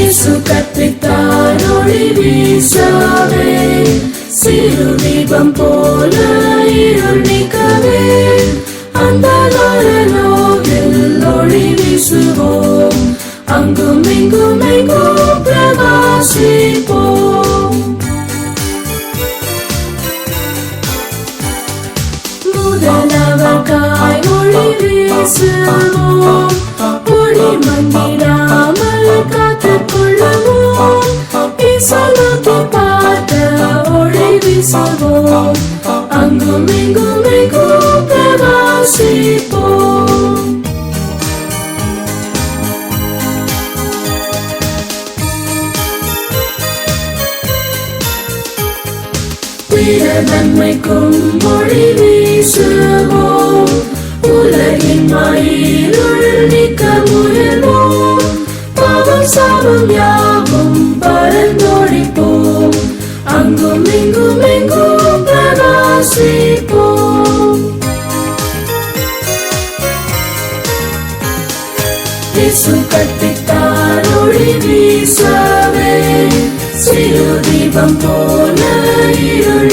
இயேசு கற்பித்தார் ஒளி வீசவே, சிறுதீபம் போல இருள் நீக்கவே, அந்தகார நோயில் ஒளி வீசுவோம், அங்கும் இங்கும் எங்கும் பிரகாசிப்போம். முதலவர்காய் ஒளி வீசுவோம், ஒளி மங்கிடாமல் காத்துக் கொள்ளுவோம், இயேசுவை பார்த்த ஒளி வீசுவோம், அங்கும் இங்கும் எங்கும் பிரகாசிப்போம். பிற நன்மைக்கும் ஒளி வீசுவோம், உலகின் மயிருள் நீக்க முயல்வோம், பாவம் சாபம் யாவும் பறந்தோடிப்போம், அங்கும் இங்கும் எங்கும் பிரகாசிப்போம். இயேசு கற்பித்தார் ஒளி வீசவே, சிறுதீபம் போல இருள்